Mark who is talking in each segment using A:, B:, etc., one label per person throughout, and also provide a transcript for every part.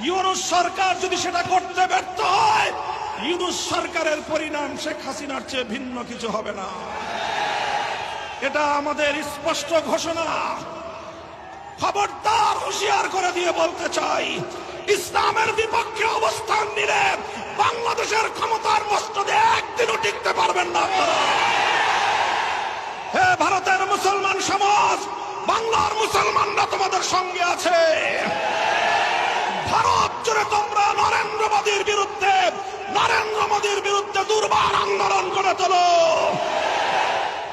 A: ইউনূস সরকার যদি সেটা করতে ব্যর্থ হয়, ইউনূস সরকারের পরিণাম শেখ হাসিনার চেয়ে ভিন্ন কিছু হবে না। এটা আমাদের স্পষ্ট ঘোষণা। খবরদার, হুঁশিয়ার করে দিয়ে বলতে চাই, ইসলামের বিপক্ষে অবস্থান নিলে বাংলাদেশের ক্ষমতার মস্তদে একদিনও টিকতে পারবেন না আপনারা। হে ভারতের মুসলমান সমাজ, বাংলার মুসলমানরা তোমাদের সঙ্গে আছে। ভারত জুড়ে তোমরা নরেন্দ্র মোদীর বিরুদ্ধে দুর্বার আন্দোলন করে তোলো।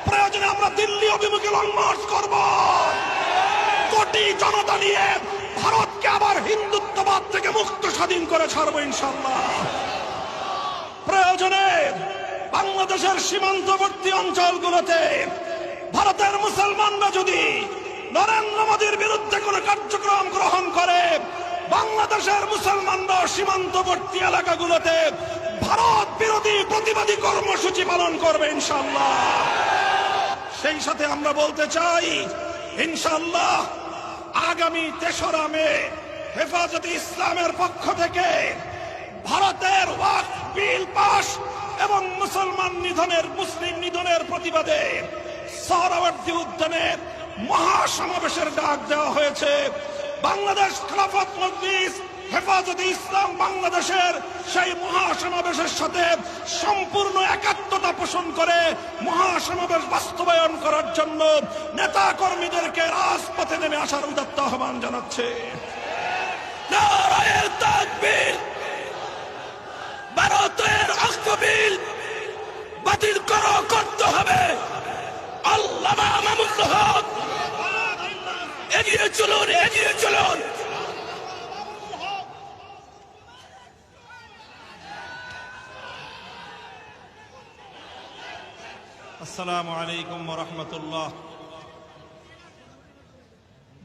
A: প্রয়োজনে আমরা দিল্লি অভিমুখে লং মার্চ করব। কোটি জনতা নিয়ে ভারতকে আবার হিন্দুত্ববাদ থেকে মুক্ত স্বাধীন করে ছাড়বো ইনশাআল্লাহ। প্রয়োজনে বাংলাদেশের সীমান্তবর্তী অঞ্চলগুলোতে ভারতের মুসলমানরা যদি নরেন্দ্র মোদীর বিরুদ্ধে কোনো কার্যক্রম গ্রহণ করে, বাংলাদেশের মুসলমানরা সীমান্তবর্তী এলাকাগুলোতে ভারত বিরোধী প্রতিবাদী কর্মসূচি পালন করবে ইনশাআল্লাহ। সেই সাথে আমরা বলতে চাই, ইনশাআল্লাহ আগামী ৩রা মে হেফাজতে ইসলামের পক্ষ থেকে ভারতের ওয়াকফ বিল পাস এবং মুসলিম নিধনের প্রতিবাদে সোহরাওয়ার্দী উদ্যানে মহাসমাবেশের ডাক দেওয়া হয়েছে। বাংলাদেশ খেলাফত মজলিস হেফাজতে ইসলাম বাংলাদেশের সেই মহাসমাবেশের সাথে সম্পূর্ণ একাত্মতা পোষণ করে মহাসমাবেশ বাস্তবায়ন করার জন্য নেতা কর্মীদেরকে রাজপথে নেমে আসার উদাত্ত আহ্বান জানাচ্ছে। নারায়ে তাকবীর! ভারতের ওয়াকফ বিল বাতিল করতে হবে। আল্লামা মামুনুল হক, এগিয়ে চলুন, এগিয়ে চলুন। আসসালামু আলাইকুম ওয়া রাহমাতুল্লাহ।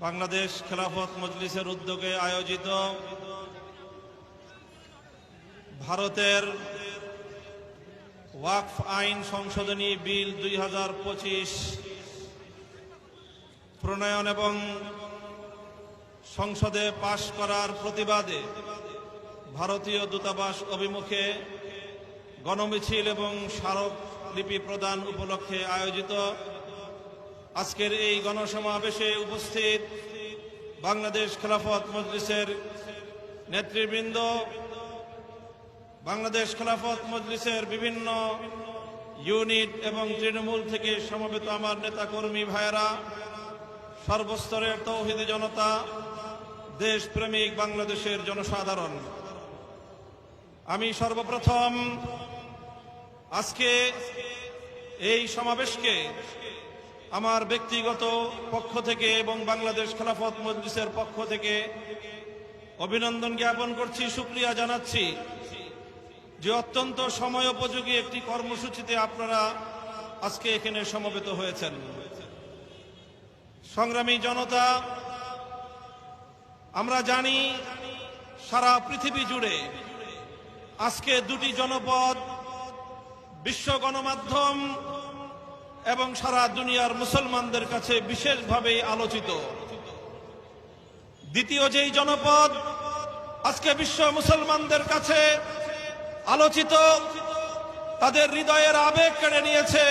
A: বাংলাদেশ খেলাফত মজলিসের উদ্যোগে আয়োজিত ভারতের ওয়াকফ আইন সংশোধনী বিল ২০২৫ প্রণয়ন এবং সংসদে পাশ করার প্রতিবাদে ভারতীয় দূতাবাস অভিমুখে গণমিছিল এবং স্মারকলিপি প্রদান উপলক্ষে আয়োজিত আজকের এই গণসমাবেশে উপস্থিত বাংলাদেশ খেলাফত মজলিসের নেতৃবৃন্দ, বাংলাদেশ খেলাফত মজলিসের বিভিন্ন ইউনিট এবং তৃণমূল থেকে সমবেত আমার নেতাকর্মী ভাইয়েরা, সর্বস্তরের তৌহিদি জনতা, দেশপ্রেমিক বাংলাদেশের জনসাধারণ, আমি সর্বপ্রথম আজকে এই সমাবেশকে আমার ব্যক্তিগত পক্ষ থেকে এবং বাংলাদেশ খেলাফত মজলিসের পক্ষ থেকে অভিনন্দন জ্ঞাপন করছি, শুকরিয়া জানাচ্ছি যে অত্যন্ত সময়োপযোগী একটি কর্মসূচিতে আপনারা আজকে এখানে সমবেত হয়েছেন। সংগ্রামী জনতা, আমরা জানি সারা পৃথিবী জুড়ে আজকে দুটি জনপদ বিশ্ব গণমাধ্যম এবং সারা দুনিয়ার মুসলমানদের কাছে বিশেষভাবে আলোচিত। দ্বিতীয় যেই জনপদ আজকে বিশ্ব মুসলমানদের কাছে আলোচিত, তাদের হৃদয়ের আবেগ কেড়ে নিয়েছে,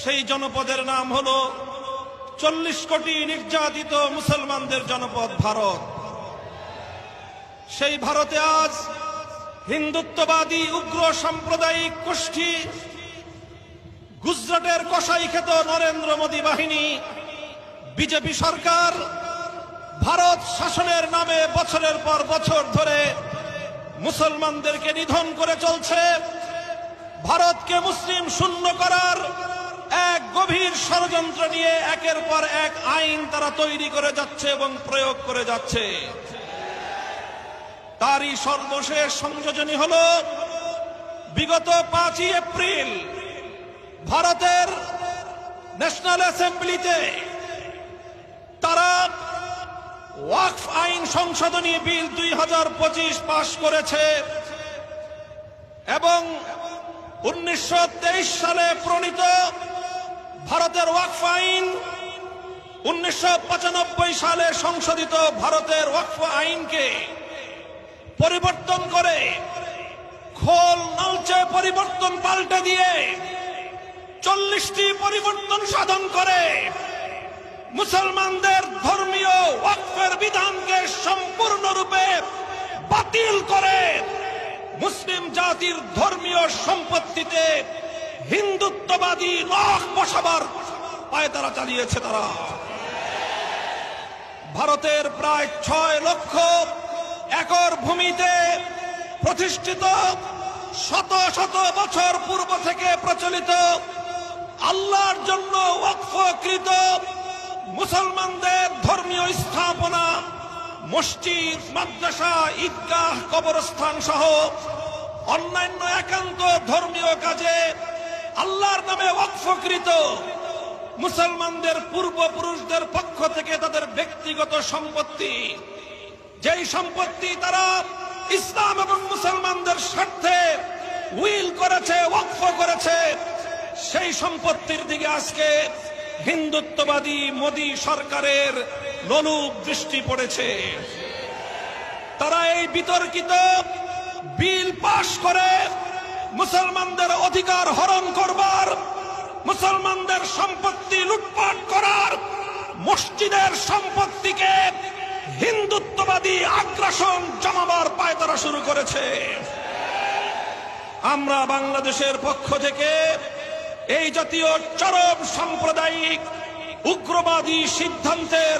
A: সেই জনপদের নাম হলো 40 কোটি নির্যাতিত মুসলমানদের জনপদ ভারত। সেই ভারতে আজ হিন্দুত্ববাদী উগ্র সাম্প্রদায়িক গোষ্ঠী গুজরাটের কসাইখ্যাত নরেন্দ্র মোদী বাহিনী, বিজেপি সরকার ভারত শাসনের নামে বছরের পর বছর ধরে মুসলমানদেরকে নিধন করে চলছে। ভারতকে মুসলিম শূন্য করার এক গভীর ষড়যন্ত্র নিয়ে একের পর এক আইন তারা তৈরি করে যাচ্ছে এবং প্রয়োগ করে যাচ্ছে। তারই সর্বশেষ সংযোজনী হল বিগত 5ই এপ্রিল ভারতের ন্যাশনাল অ্যাসেম্বলিতে তারা ওয়াকফ আইন সংশোধনী বিল ২০২৫ পাশ করেছে এবং 1923 সালে প্রণীত ভারতের ওয়াকফ আইন, 1995 সালে সংশোধিত ভারতের ওয়াকফ আইনকে পরিবর্তন করে, খোল নালচে পরিবর্তন পাল্টে দিয়ে 40টি পরিবর্তন সাধন করে মুসলমানদের ধর্মীয় ওয়াকফের বিধানকে সম্পূর্ণরূপে বাতিল করে মুসলিম জাতির ধর্মীয় সম্পত্তিতে হিন্দুত্ববাদী নখ বসাবার পায়তারা চালিয়েছে তারা। ভারতের প্রায় 6 লক্ষ একর ভূমিতে প্রতিষ্ঠিত শত শত বছর পূর্ব থেকে প্রচলিত আল্লাহর জন্য ওয়াকফকৃত মুসলমানদের ধর্মীয় স্থাপনা, মসজিদ, মাদ্রাসা, ঈদগাহ, কবরস্থান সহ অন্যান্য একান্ত ধর্মীয় কাজে আল্লাহর নামে ওয়াকফকৃত মুসলমানদের পূর্বপুরুষদের পক্ষ থেকে তাদের ব্যক্তিগত সম্পত্তি, যেই সম্পত্তি তারা ইসলাম এবং মুসলমানদের স্বার্থে উইল করেছে, ওয়াকফ করেছে, সেই সম্পত্তির দিকে আজকে হিন্দুত্ববাদী মোদী সরকারের লোলুপ দৃষ্টি পড়েছে। তারা এই বিতর্কিত বিল পাশ করে মুসলমানদের অধিকার হরণ করবার, মুসলমানদের সম্পত্তি লুটপাট করার, মসজিদের সম্পত্তিকে হিন্দুত্ববাদী আগ্রাসন জমাবার পায়তারা শুরু করেছে। আমরা বাংলাদেশের পক্ষ থেকে এই জাতীয় চরম সাম্প্রদায়িক উগ্রবাদী সিদ্ধান্তের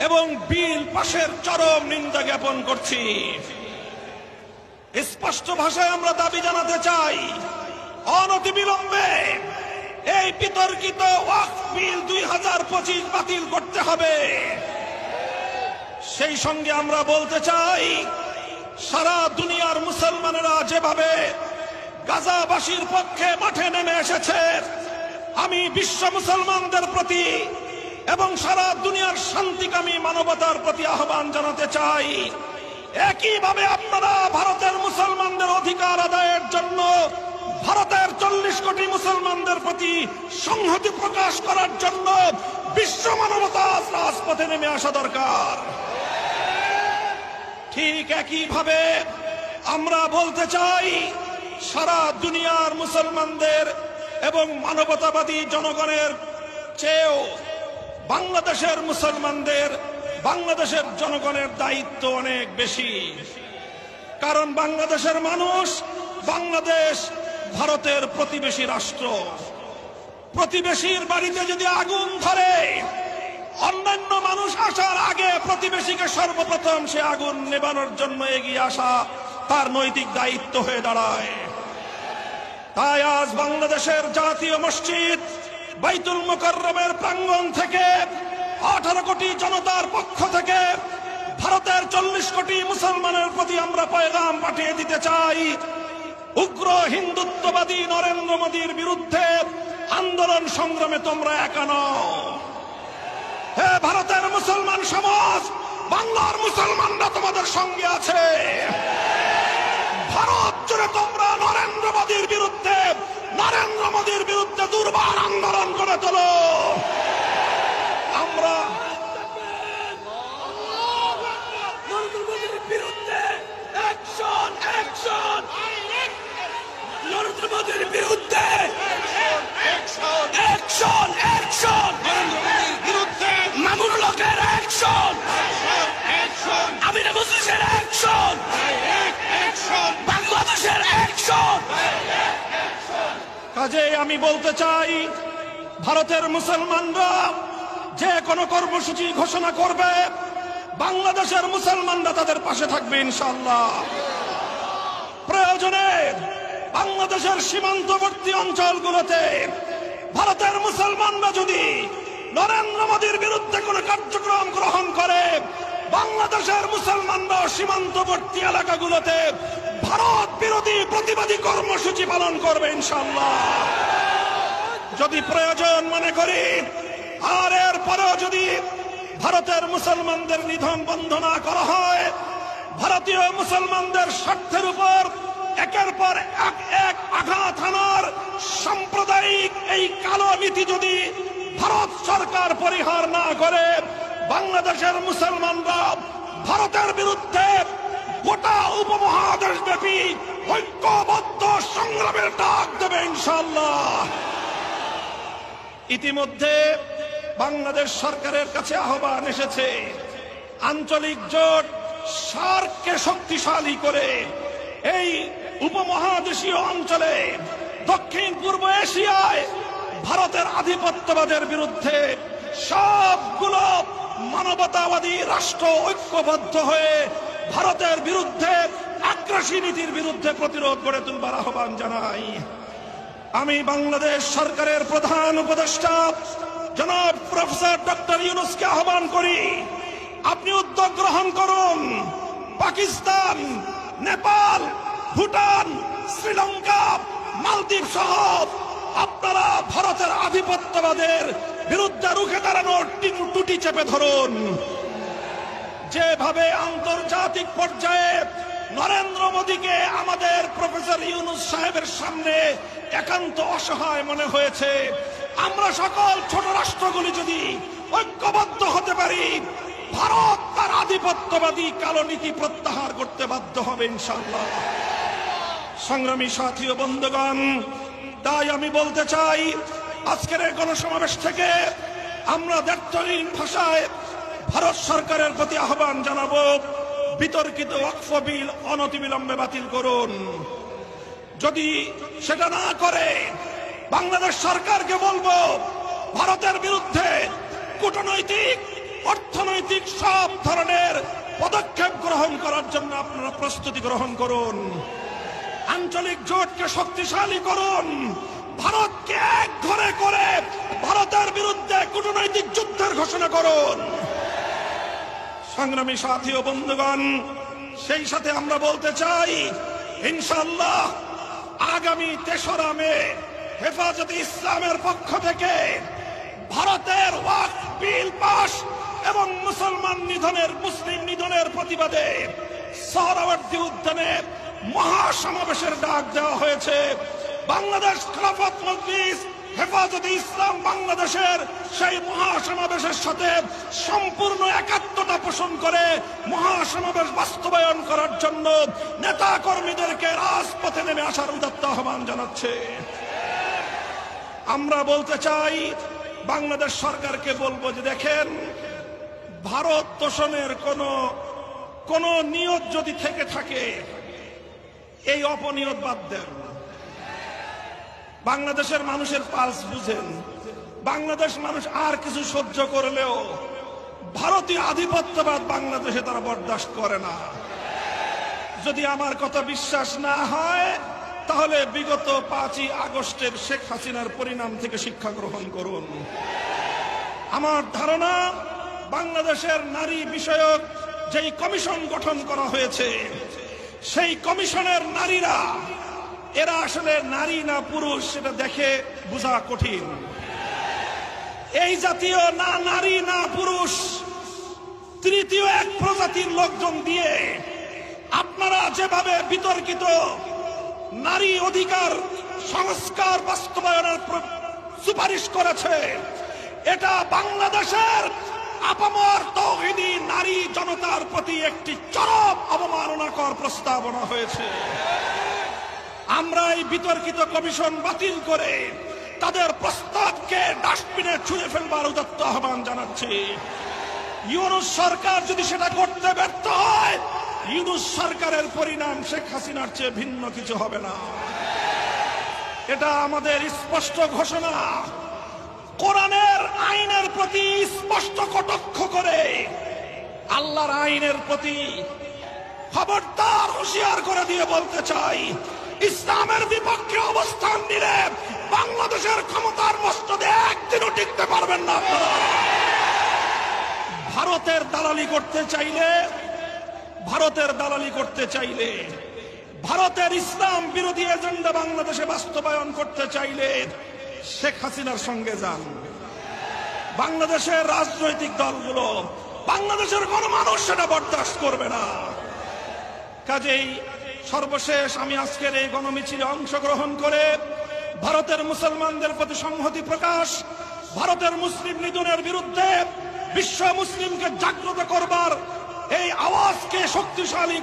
A: এবং বিল পাশের চরম নিন্দা জ্ঞাপন করছি। স্পষ্ট ভাষায় আমরা দাবি জানাতে চাই, অনতিবিলম্বে এই বিতর্কিত ওয়াকফ বিল 2025 বাতিল করতে হবে। সেই সঙ্গে আমরা বলতে চাই, সারা দুনিয়ার মুসলমানেরা যেভাবে গাজাবাসীর পক্ষে মাঠে নেমে এসেছে, আমি বিশ্ব মুসলমানদের প্রতি এবং সারা দুনিয়ার শান্তিকামী মানবতার প্রতি আহ্বান জানাতে চাই, একইভাবে আপনারা ভারতের মুসলমানদের অধিকার আদায়ের জন্য ভারতের 40 কোটি মুসলমানদের প্রতি সংহতি প্রকাশ করার জন্য বিশ্ব মানবতা রাজপথে নেমে আসা দরকার। ঠিক একইভাবে আমরা বলতে চাই, সারা দুনিয়ার মুসলমানদের এবং মানবতাবাদী জনগণের চেয়েও বাংলাদেশের মুসলমানদের, বাংলাদেশের জনগণের দায়িত্ব অনেক বেশি। কারণ বাংলাদেশের মানুষ, বাংলাদেশ ভারতের প্রতিবেশী রাষ্ট্র। প্রতিবেশীর বাড়িতে যদি আগুন ধরে, অন্যান্য মানুষ আসার আগে প্রতিবেশীকে সর্বপ্রথম সে আগুন নেভানোর জন্য এগিয়ে আসা তার নৈতিক দায়িত্ব হয়ে দাঁড়ায়। তাই আজ বাংলাদেশের জাতীয় মসজিদ বাইতুল মুকাররমের প্রাঙ্গণ থেকে 18 কোটি জনতার পক্ষ থেকে ভারতের 40 কোটি মুসলমানের প্রতি আমরা পয়গাম পাঠিয়ে দিতে চাই, উগ্র হিন্দুত্ববাদী নরেন্দ্র মোদীর বিরুদ্ধে আন্দোলন সংগ্রামে তোমরা একা নও। হে ভারতের মুসলমান সমাজ, বাংলার মুসলমানরা তোমাদের সঙ্গে আছে। ভারত জুড়ে তোমরা নরেন্দ্র মোদীর বিরুদ্ধে দুর্বার আন্দোলন করে তোলো। আমরা নরেন্দ্র মোদীর বিরুদ্ধে অ্যাকশন, অ্যাকশন, নরেন্দ্র মোদীর বিরুদ্ধে অ্যাকশন, অ্যাকশন, অ্যাকশন, নরেন্দ্র মোদীর বিরুদ্ধে মামুনুল হকের অ্যাকশন, অ্যাকশন, আমির মুসলিমের অ্যাকশন, অ্যাকশন, বাংলাদেশের অ্যাকশন। কাজেই আমি বলতে চাই, ভারতের মুসলমানরা যে কোনো কর্মসূচি ঘোষণা করবে, বাংলাদেশের মুসলমানরা তাদের পাশে থাকবে ইনশাআল্লাহ। প্রয়োজনে বাংলাদেশের সীমান্তবর্তী অঞ্চলগুলোতে ভারতের মুসলমানরা যদি নরেন্দ্র মোদীর বিরুদ্ধে কোনো কার্যক্রম গ্রহণ করে, বাংলাদেশের মুসলমানরা সীমান্তবর্তী এলাকাগুলোতে ভারত বিরোধী প্রতিবাদী কর্মসূচি পালন করবে ইনশাআল্লাহ। যদি প্রয়োজন মনে করি, আর এর পরেও যদি ভারতের মুসলমানদের নিধন বন্ধ না করা হয়, ভারতীয় মুসলমানদের স্বার্থের উপর একের পর এক আঘাত হানার সাম্প্রদায়িক এই কালো নীতি যদি ভারত সরকার পরিহার না করে, বাংলাদেশের মুসলমানরা ভারতের বিরুদ্ধে গোটা উপমহাদেশ ব্যাপী ঐক্যবদ্ধ সংগ্রামের ডাক দেবে ইনশাআল্লাহ। ইতিমধ্যে বাংলাদেশ সরকারের কাছে আহ্বান এসেছে, আঞ্চলিক জোট সার্ককে শক্তিশালী করে এই উপমহাদেশীয় অঞ্চলে দক্ষিণ পূর্ব এশিয়ায় ভারতের আধিপত্যবাদের বিরুদ্ধে সবগুলো মানবতাবাদী রাষ্ট্র ঐক্যবদ্ধ হয়ে ভারতের বিরুদ্ধে আগ্রাসী নীতির বিরুদ্ধে প্রতিরোধ গড়ে তুলবার আহ্বান জানাই। আমি বাংলাদেশ সরকারের প্রধান উপদেষ্টা জনাব প্রফেসর ডক্টর ইউনূসকে আহ্বান করি, আপনি উদ্যোগ গ্রহণ করুন। পাকিস্তান, নেপাল, ভুটান, শ্রীলঙ্কা, মালদ্বীপ সহ আপনারা ভারতের আধিপত্যবাদের বিরুদ্ধে রুখে দাঁড়ানোর টুটি চেপে ধরুন। যেভাবে আন্তর্জাতিক পর্যায়ে নরেন্দ্র মোদীকে আমাদের প্রফেসর ইউনূস সাহেবের সামনে একান্ত অসহায় মনে হয়েছে, আমরা সকল ছোট রাষ্ট্রগুলি যদি ঐক্যবদ্ধ হতে পারি, ভারত তার আধিপত্যবাদী কালো নীতি প্রত্যাহার করতে বাধ্য হবে ইনশাআল্লাহ। সংগ্রামী সাথী ও বন্ধুগণ, তাই আমি বলতে চাই, আজকের এই গণসমাবেশ থেকে আমরা দ্ব্যর্থহীন ভাষায় ভারত সরকারের প্রতি আহ্বান জানাবো, বিতর্কিত ওয়াকফ বিল অনতিবিলম্বে বাতিল করুন। যদি সেটা না করে বাংলাদেশ সরকারকে বলবো, ভারতের বিরুদ্ধে কূটনৈতিক, অর্থনৈতিক সব ধরনের পদক্ষেপ গ্রহণ করার জন্য আপনারা প্রস্তুতি গ্রহণ করুন। আঞ্চলিক জোটকে শক্তিশালী করুন, ভারতকে এক ঘরে করে ভারতের বিরুদ্ধে কূটনৈতিক যুদ্ধের ঘোষণা করুন। সংগ্রামী সাথী ও বন্ধুগণ, সেই সাথে আমরা বলতে চাই, ইনশাআল্লাহ আগামী ৩রা মে হেফাজতে ইসলামের পক্ষ থেকে ভারতের ওয়াকফ বিল পাস এবং মুসলিম নিধনের প্রতিবাদে সোহরাওয়ার্দী উদ্যানে মহাসমাবেশের ডাক দেওয়া হয়েছে। বাংলাদেশ খেলাফত মজলিস হেফাজতে ইসলাম বাংলাদেশের সেই মহাসমাবেশের সাথে সম্পূর্ণ একাত্মতা পোষণ করে মহাসমাবেশ বাস্তবায়ন করার জন্য নেতা কর্মীদেরকে রাজপথে নেমে আসার উদাত্ত আহ্বান জানাচ্ছে। আমরা বলতে চাই, বাংলাদেশ সরকারকে বলবো যে দেখেন, ভারত তোষণের কোন নিয়ত যদি থেকে থাকে, এই অপনিয়ত বাদ দেন। বাংলাদেশের মানুষের পালস বুঝেন। বাংলাদেশ মানুষ আর কিছু সহ্য করলেও ভারতীয় আধিপত্যবাদ বাংলাদেশে তারা বরদাস্ত করে না। যদি আমার কথা বিশ্বাস না হয়, তাহলে বিগত 5ই আগস্টের শেখ হাসিনার পরিণাম থেকে শিক্ষা গ্রহণ করুন। আমার ধারণা, বাংলাদেশের নারী বিষয়ক যেই কমিশন গঠন করা হয়েছে, সেই কমিশনের নারীরা, এরা আসলে নারী না পুরুষ সেটা দেখে বোঝা কঠিন। এই জাতীয় না নারী না পুরুষ, তৃতীয় এক প্রজাতির লোকজন দিয়ে আপনারা যেভাবে বিতর্কিত নারী অধিকার সংস্কার বাস্তবায়নের সুপারিশ করেছে, এটা বাংলাদেশের আপামর তৌহিদি নারী জনতার প্রতি একটি চরম অবমাননাকর প্রস্তাবনা হয়েছে। আমরা এই বিতর্কিত কমিশন বাতিল করে তাদের প্রস্তাবকে ডাস্টবিনে ছুঁড়ে ফেলবার উদাত্ত আহ্বান জানাচ্ছি। ইউনূস সরকার যদি সেটা করতে ব্যর্থ হয়, ইউনূস সরকারের পরিণাম শেখ হাসিনার চেয়ে ভিন্ন কিছু হবে না। এটা আমাদের স্পষ্ট ঘোষণা। কোরআনের আইনের প্রতি স্পষ্ট কটাক্ষ করে আল্লাহর আইনের প্রতি খবরদার হুঁশিয়ার করে দিয়ে বলতে চাই, ইসলামের বিপক্ষে অবস্থান নিলে বাংলাদেশের ক্ষমতার মস্তদে একদিনও টিকতে পারবেন না আপনারা। ভারতের দালালি করতে চাইলে, ভারতের ইসলাম বিরোধী এজেন্ডা বাংলাদেশে বাস্তবায়ন করতে চাইলে শেখ হাসিনার সঙ্গে যান। বাংলাদেশের রাজনৈতিক দলগুলো, বাংলাদেশের কোন মানুষ সেটা বরদাস্ত করবে না। কাজেই সর্বশেষ আমি আজকের এই গণমিছিলে অংশগ্রহণ করে ভারতের মুসলমানদের প্রতি সংহতি প্রকাশ, ভারতের মুসলিম নিধনের বিরুদ্ধে বিশ্ব মুসলিমকে জাগ্রত করবার এই আওয়াজকে শক্তিশালী